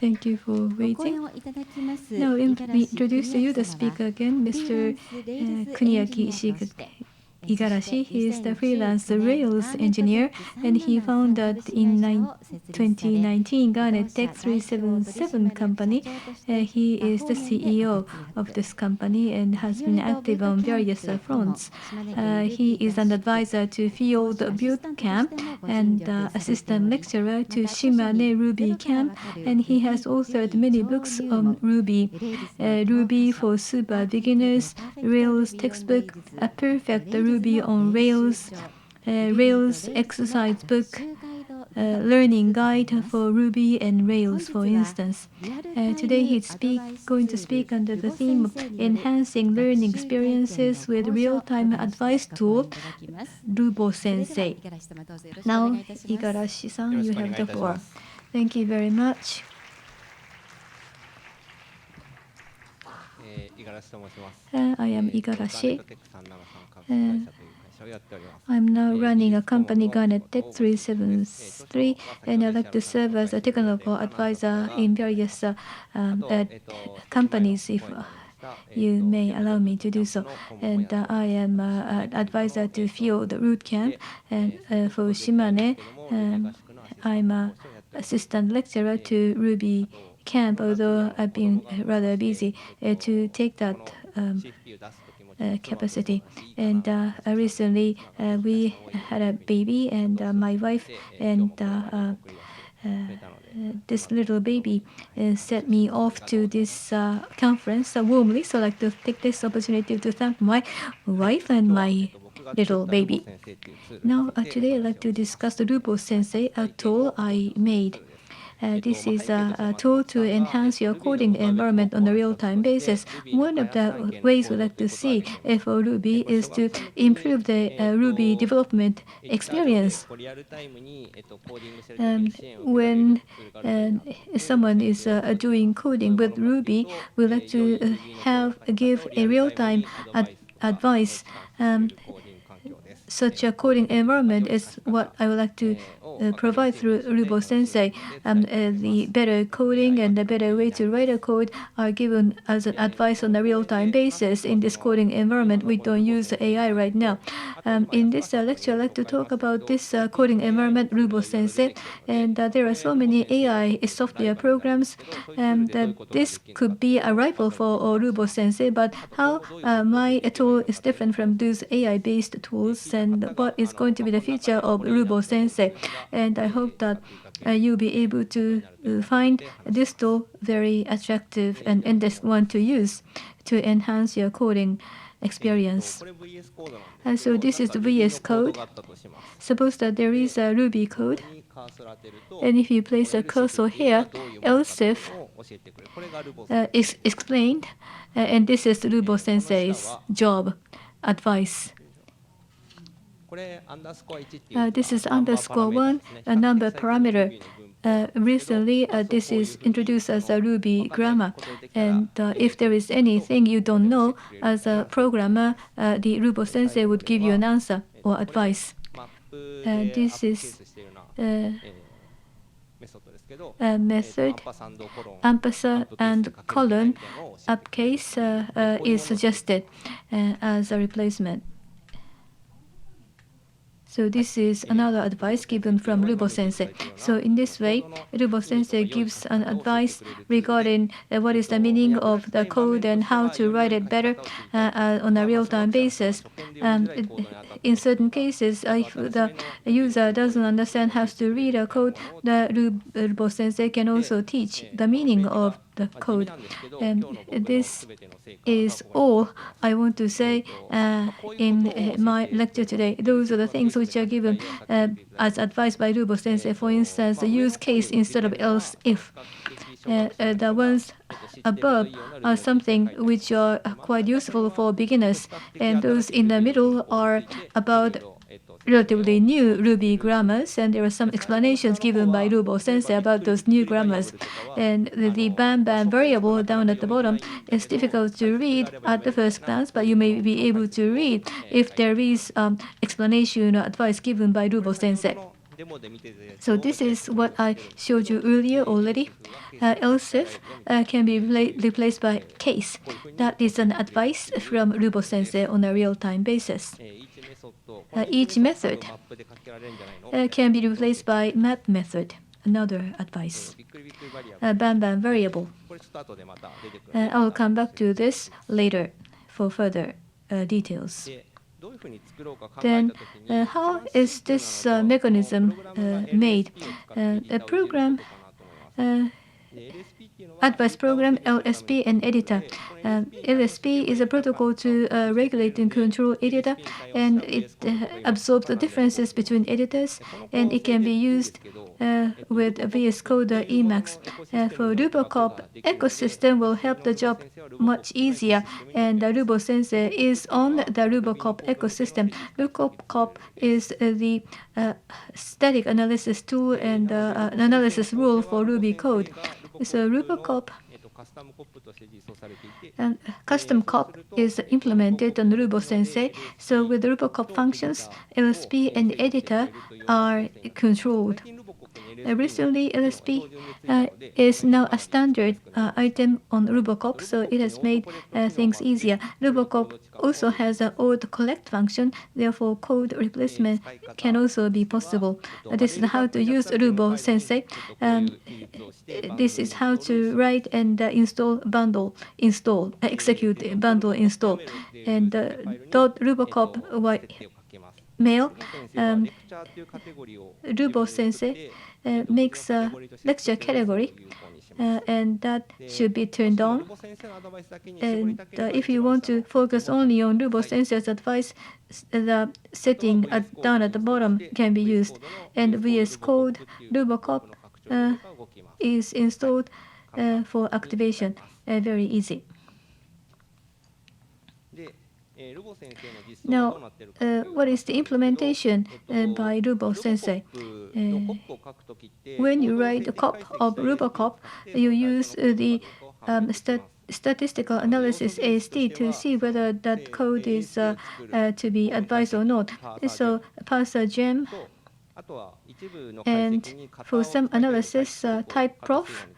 Thank you for waiting. Now, we introduce to you the speaker again, Mr. Kuniaki Igarashi. He is the freelance Rails engineer, and he founded in 2019 Garnet Tech 377 company. He is the CEO of this company and has been active on various fronts. He is an advisor to Field Boot Camp and assistant lecturer to Shimane Ruby Camp, and he has authored many books on Ruby. Ruby for Super Beginners, Rails Textbook, A Perfect Ruby on Rails, Rails Exercise Book, Learning Guide for Ruby and Rails, for instance. Today he's going to speak under the theme of enhancing learning experiences with real-time advice tool, RuboSensei. Now, Igarashi-san, you have the floor. Thank you very much. I am Igarashi. I'm now running a company, Garnet Tech 373, and I'd like to serve as a technical advisor in various companies, if you may allow me to do so. And I am an advisor to Field Boot Camp, and for Shimane, I'm an assistant lecturer to Ruby Camp, although I've been rather busy to take that capacity. And recently we had a baby, and my wife and this little baby sent me off to this conference warmly. So I'd like to take this opportunity to thank my wife and my little baby. Now today I'd like to discuss the RuboSensei, a tool I made. This is a tool to enhance your coding environment on a real-time basis. One of the ways we'd like to see for Ruby is to improve the Ruby development experience. When someone is doing coding with Ruby, we'd like to give a real-time advice. Such a coding environment is what I would like to provide through RuboSensei. The better coding and the better way to write a code are given as an advice on a real-time basis in this coding environment. We don't use AI right now. In this lecture, I'd like to talk about this coding environment, RuboSensei. And there are so many AI software programs that this could be a rival for RuboSensei. But how my tool is different from those AI-based tools, and what is going to be the future of RuboSensei. And I hope that you'll be able to find this tool very attractive and this one to use to enhance your coding experience. So this is the VS Code. Suppose that there is a Ruby code, and if you place a cursor here, else if is explained, and this is RuboSensei's job, advice. This is _1, a number parameter. Recently, this is introduced as a Ruby grammar. And if there is anything you don't know, as a programmer, the RuboSensei would give you an answer or advice. This is a method, ampersand and colon uppercase is suggested as a replacement. So this is another advice given from RuboSensei. So in this way, RuboSensei gives an advice regarding what is the meaning of the code and how to write it better on a real-time basis. In certain cases, if the user doesn't understand how to read a code, the RuboSensei can also teach the meaning of the code. And this is all I want to say in my lecture today. Those are the things which are given as advice by RuboSensei. For instance, the use case instead of else if. The ones above are something which are quite useful for beginners, and those in the middle are about relatively new Ruby grammars, and there are some explanations given by RuboSensei about those new grammars. And the bam variable down at the bottom is difficult to read at the first glance, but you may be able to read if there is explanation or advice given by RuboSensei. So this is what I showed you earlier already. Else if can be replaced by case. That is an advice from RuboSensei on a real-time basis. Each method can be replaced by map method. Another advice. Banban variable. I will come back to this later for further details. Then, how is this mechanism made? A program, advice program, LSP, and editor. LSP is a protocol to regulate and control editor, and it absorbs the differences between editors, and it can be used with VS Code or Emacs. For RuboCop, ecosystem will help the job much easier, and the RuboSensei is on the RuboCop ecosystem. RuboCop is the static analysis tool and analysis rule for Ruby code. So RuboCop and custom cop is implemented on RuboSensei. So with RuboCop functions, LSP and editor are controlled. Recently, LSP is now a standard item on RuboCop, so it has made things easier. RuboCop also has an auto collect function, therefore code replacement can also be possible. This is how to use RuboSensei. This is how to write and install bundle install, execute bundle install, and .rubocop mail. RuboSensei makes a lecture category, and that should be turned on. And if you want to focus only on RuboSensei's advice, the setting down at the bottom can be used. And VS Code RuboCop is installed for activation. Very easy. Now, what is the implementation by RuboSensei? When you write a cop of RuboCop, you use the statistical analysis AST to see whether that code is to be advised or not. So parser gem, and for some analysis, type prof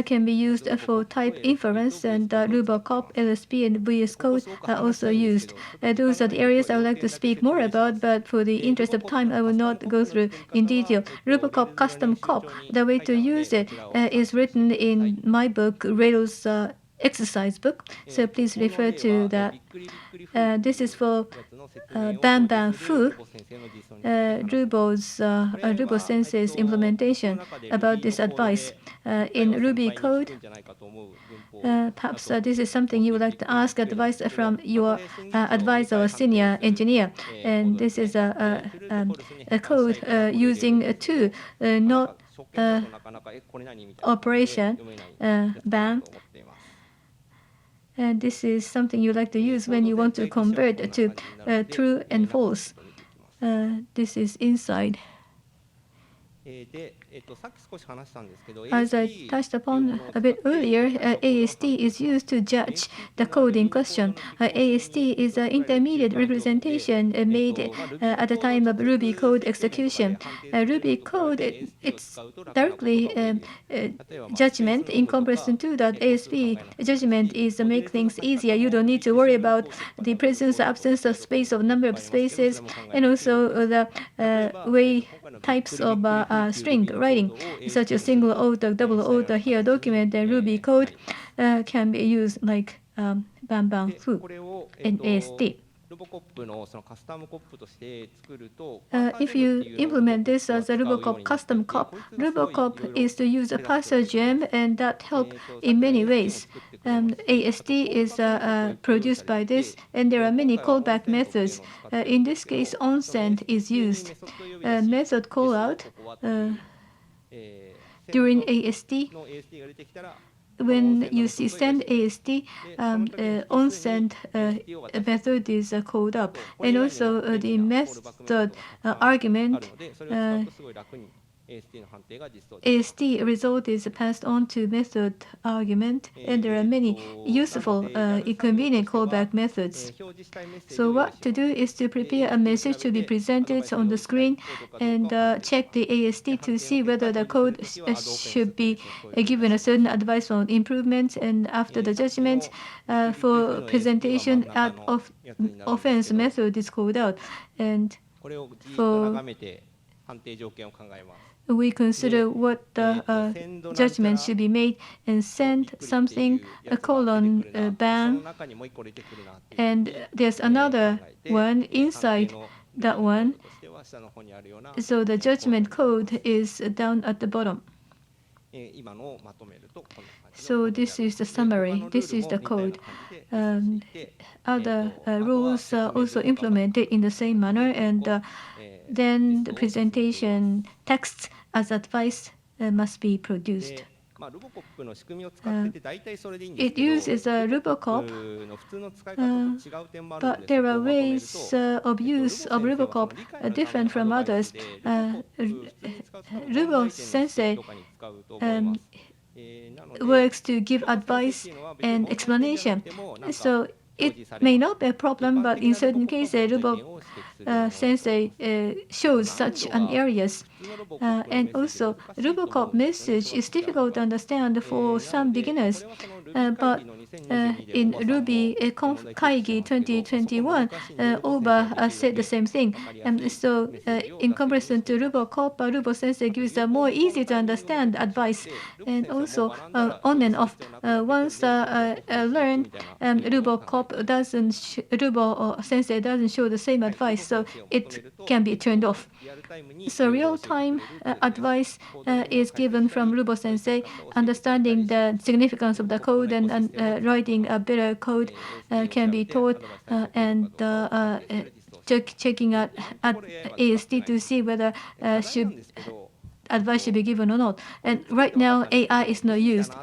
can be used for type inference, and RuboCop, LSP, and VS Code are also used. Those are the areas I would like to speak more about, but for the interest of time, I will not go through in detail. RuboCop custom cop, the way to use it is written in my book, Rails exercise book, so please refer to that. This is for Banban Fu, RuboSensei's implementation about this advice. In Ruby code, perhaps this is something you would like to ask advice from your advisor or senior engineer. And this is a code using a tool, not operation ban. And this is something you like to use when you want to convert to true and false. This is inside. As I touched upon a bit earlier, AST is used to judge the code in question. AST is an intermediate representation made at the time of Ruby code execution. Ruby code, it's directly judgment in comparison to that. ASP judgment is to make things easier. You don't need to worry about the presence or absence of space, of number of spaces, and also the way types of string writing, such as single author, double author. Here, document and Ruby code can be used like Banban Fu and AST. If you implement this as a RuboCop custom cop, RuboCop is to use a parser gem, and that helps in many ways. AST is produced by this, and there are many callback methods. In this case, onsend is used. Method callout during AST. When you see send AST, onsend method is called up, and also the method argument AST result is passed on to method argument, and there are many useful, convenient callback methods. So what to do is to prepare a message to be presented on the screen and check the AST to see whether the code should be given a certain advice on improvements, and after the judgment for presentation of offense method is called out. And for we consider what the judgment should be made and send something a colon ban, and there's another one inside that one, so the judgment code is down at the bottom. So this is the summary, this is the code. Other rules are also implemented in the same manner, and then the presentation text as advice must be produced. It uses a RuboCop, but there are ways of use of RuboCop different from others. RuboSensei works to give advice and explanation. So it may not be a problem, but in certain cases, RuboSensei shows such an areas. And also, RuboCop message is difficult to understand for some beginners. But in Ruby Kaigi 2021, Oba said the same thing. So in comparison to RuboCop, RuboSensei gives a more easy to understand advice. And also, on and off, once learned, RuboCop doesn't, RuboSensei doesn't show the same advice, so it can be turned off. So real-time advice is given from RuboSensei. Understanding the significance of the code and writing a better code can be taught, and checking at AST to see whether advice should be given or not. And right now, AI is not used.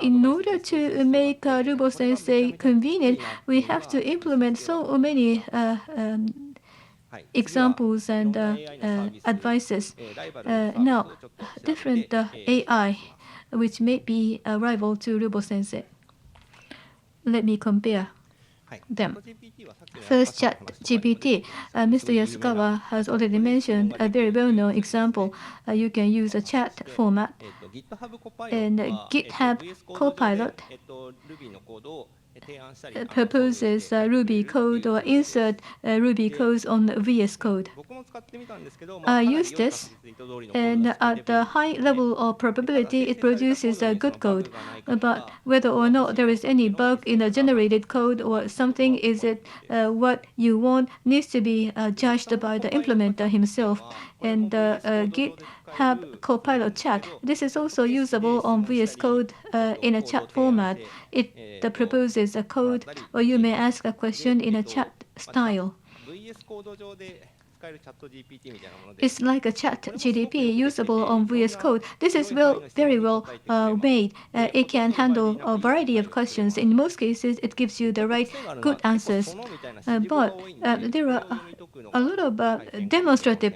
In order to make RuboSensei convenient, we have to implement so many examples and advices. Now, different AI, which may be a rival to RuboSensei. Let me compare them. First, ChatGPT. Mr. Yasukawa has already mentioned a very well-known example. You can use a chat format, and GitHub Copilot proposes Ruby code or insert Ruby codes on VS Code. I use this, and at the high level of probability, it produces a good code. But whether or not there is any bug in the generated code or something, is it what you want, needs to be judged by the implementer himself. And GitHub Copilot Chat. This is also usable on VS Code in a chat format. It proposes a code, or you may ask a question in a chat style. It's like a chat GDP usable on VS Code. This is very well made. It can handle a variety of questions. In most cases, it gives you the right good answers. But there are a lot of demonstrative,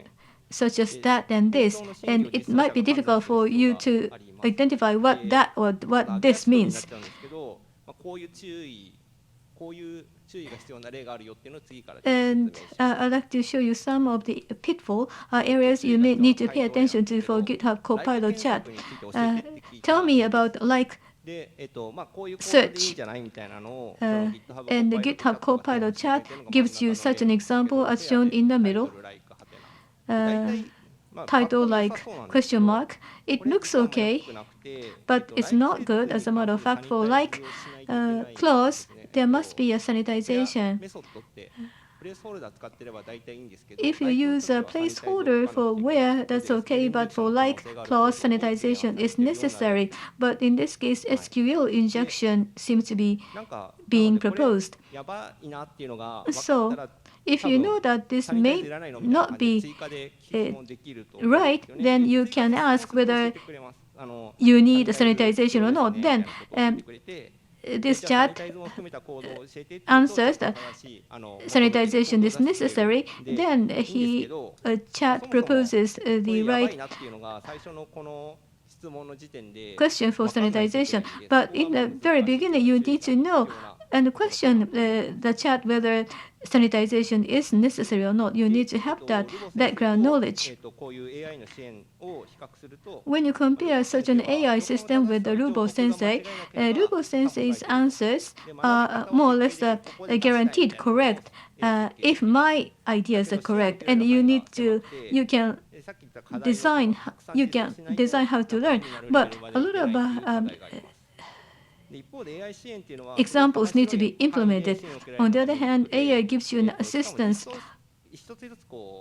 such as that and this, and it might be difficult for you to identify what that or what this means. And I'd like to show you some of the pitfall areas you may need to pay attention to for GitHub Copilot Chat. Tell me about search. And the GitHub Copilot Chat gives you such an example as shown in the middle. Title like question mark. It looks okay, but it's not good. As a matter of fact, for like clause, there must be a sanitization. If you use a placeholder for where, that's okay, but for like clause, sanitization is necessary. But in this case, SQL injection seems to be being proposed. So if you know that this may not be right, then you can ask whether you need a sanitization or not. Then this chat answers that sanitization is necessary, then chat proposes the right question for sanitization. But in the very beginning, you need to know and question the chat whether sanitization is necessary or not. You need to have that background knowledge. When you compare such an AI system with the RuboSensei, RuboSensei's answers are more or less guaranteed correct if my ideas are correct, and you can design how to learn. But a lot of examples need to be implemented. On the other hand, AI gives you an assistance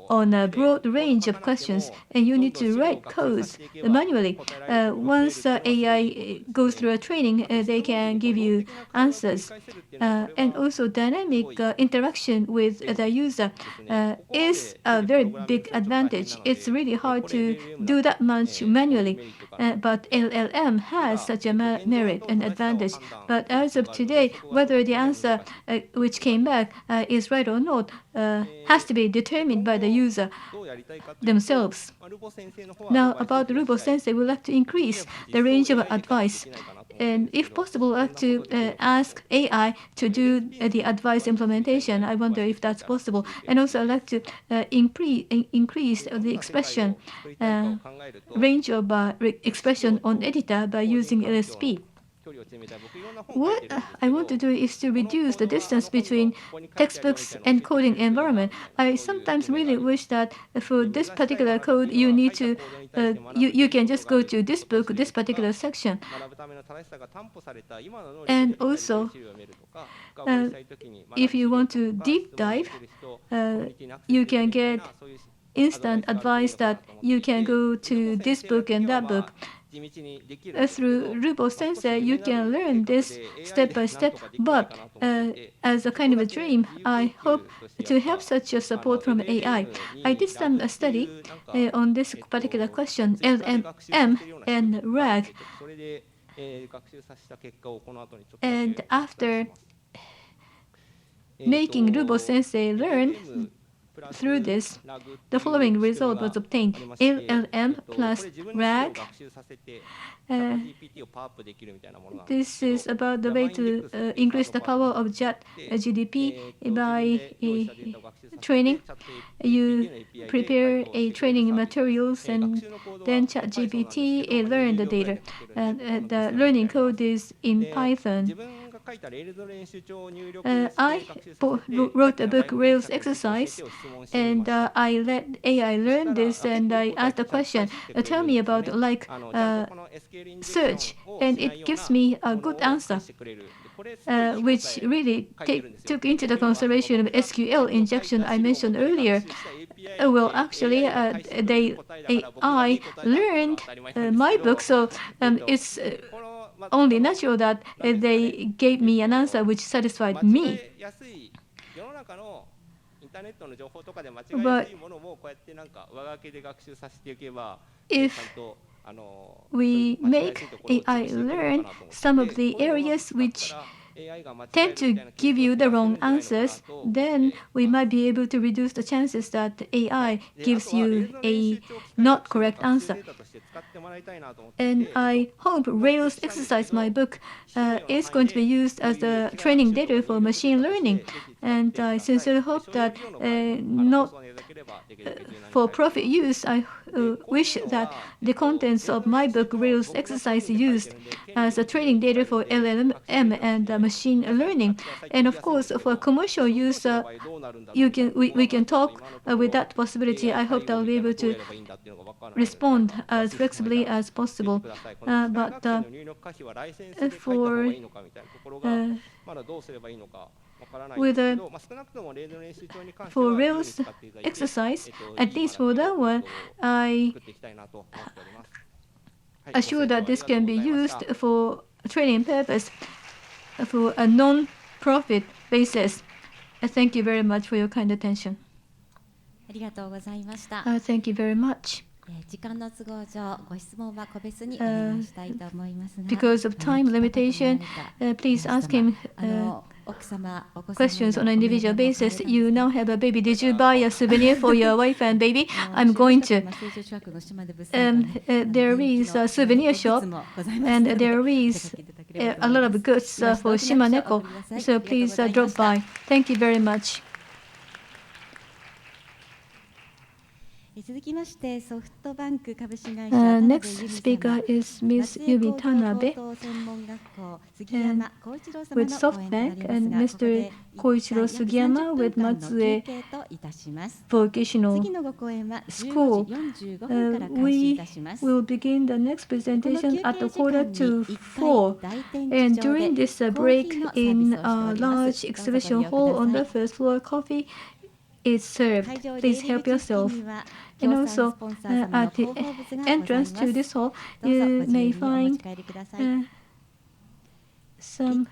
on a broad range of questions, and you need to write codes manually. Once AI goes through a training, they can give you answers. And also dynamic interaction with the user is a very big advantage. It's really hard to do that much manually, but LLM has such a merit and advantage. But as of today, whether the answer which came back is right or not has to be determined by the user themselves. Now, about RuboSensei, we would like to increase the range of advice. And if possible, we'd like to ask AI to do the advice implementation. I wonder if that's possible. And also, I'd like to increase the expression range of expression on editor by using LSP. What I want to do is to reduce the distance between textbooks and coding environment. I sometimes really wish that for this particular code, you need to you can just go to this book, this particular section. And also, if you want to deep dive, you can get instant advice that you can go to this book and that book. Through RuboSensei, you can learn this step by step, but as a kind of a dream, I hope to have such a support from AI. I did some study on this particular question, LMM and RAG. And after making RuboSensei learn through this, the following result was obtained: LLM plus RAG. This is about the way to increase the power of ChatGPT by training. You prepare a training materials, and then ChatGPT learn the data. The learning code is in Python. I wrote a book, Rails Exercise, and I let AI learn this, and I asked the question, tell me about search, and it gives me a good answer, which really took into the consideration of SQL injection I mentioned earlier. Well, actually, AI learned my book, so it's only natural that they gave me an answer which satisfied me. But if we make AI learn some of the areas which tend to give you the wrong answers, then we might be able to reduce the chances that AI gives you a not correct answer. And I hope Rails Exercise, my book, is going to be used as the training data for machine learning. And I sincerely hope that not for profit use, I wish that the contents of my book, Rails Exercise, used as a training data for LLM and machine learning. And of course, for commercial use, we can talk with that possibility. I hope that I'll be able to respond as flexibly as possible. But for Rails Exercise, at least for that one, I assure that this can be used for training purpose for a non-profit basis. Thank you very much for your kind attention. Thank you very much. Because of time limitation, please ask him questions on an individual basis. You now have a baby. Did you buy a souvenir for your wife and baby? I'm going to. There is a souvenir shop, and there is a lot of goods for Shimaneko. So please drop by. Thank you very much. Next speaker is Ms. Yumi Tanabe with SoftBank and Mr. Koichiro Sugiyama with Matsue Vocational School. We will begin the next presentation at 3:45. And during this break in a large exhibition hall on the first floor, coffee is served. Please help yourself. And also, at the entrance to this hall, you may find some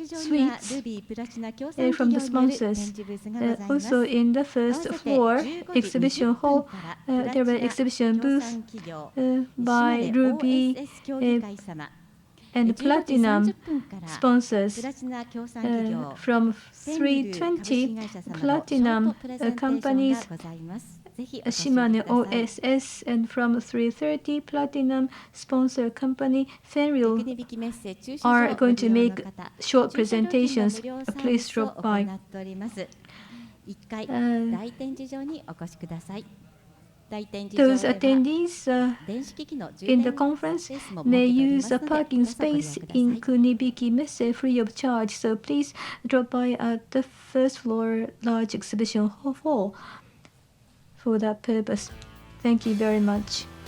sweets from the sponsors. Also, in the first floor exhibition hall, there were exhibition booths by Ruby and Platinum sponsors. From 3:20, Platinum companies, Shimane OSS, and from 3:30, Platinum sponsor company Fenril are going to make short presentations. Please drop by. Those attendees in the conference may use a parking space in Kunibiki Messe free of charge, so please drop by at the first floor large exhibition hall for that purpose. Thank you very much.